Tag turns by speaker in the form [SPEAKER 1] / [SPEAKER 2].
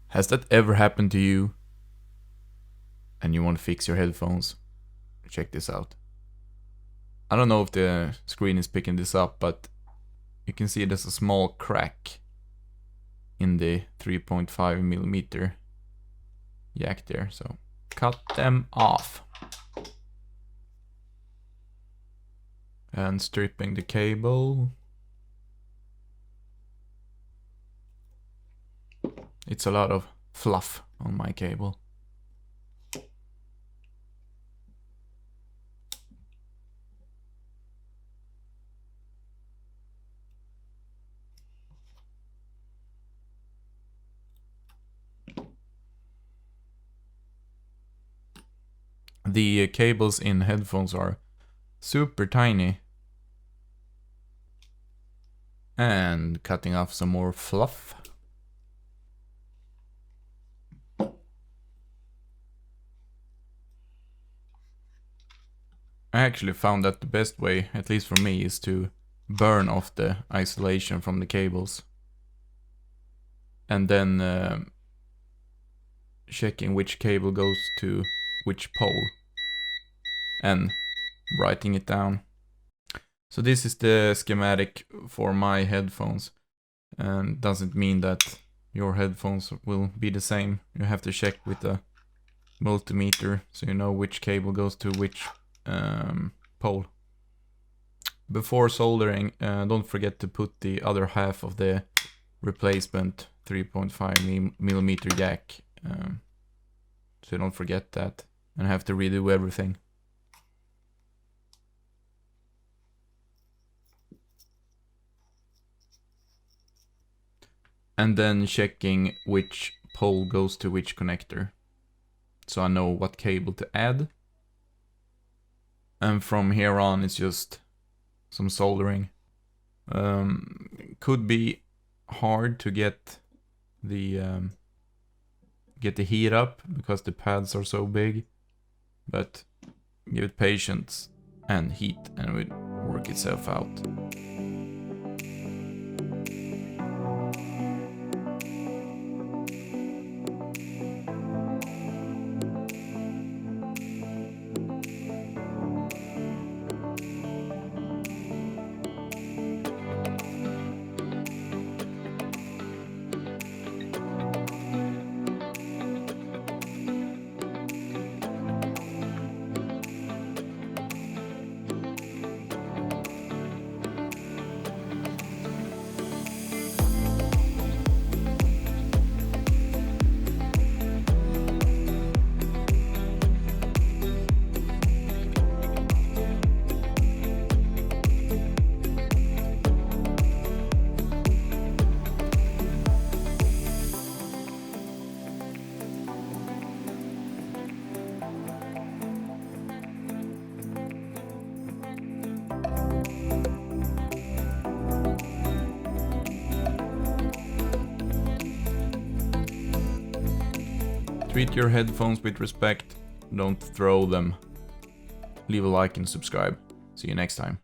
[SPEAKER 1] Has that ever happened to you and you want to fix your headphones? Check this out. I don't know if the screen is picking this up, but you can see there's a small crack in the 3.5mm jack there, so cut them off. And stripping the cable. It's a lot of fluff on my cable. The cables in headphones are super tiny. And cutting off some more fluff. I actually found that the best way, at least for me, is to burn off the isolation from the cables. And then checking which cable goes to which pole. And writing it down. So this is the schematic for my headphones. And doesn't mean that your headphones will be the same. You have to check with the multimeter so you know which cable goes to which pole. Before soldering, don't forget to put the other half of the replacement 3.5mm jack, so you don't forget that and have to redo everything. And then checking which pole goes to which connector, so I know what cable to add. And from here on, it's just some soldering. Could be hard to get the heat up because the pads are so big, but give it patience and heat, and it will work itself out. Treat your headphones with respect, don't throw them. Leave a like and subscribe. See you next time.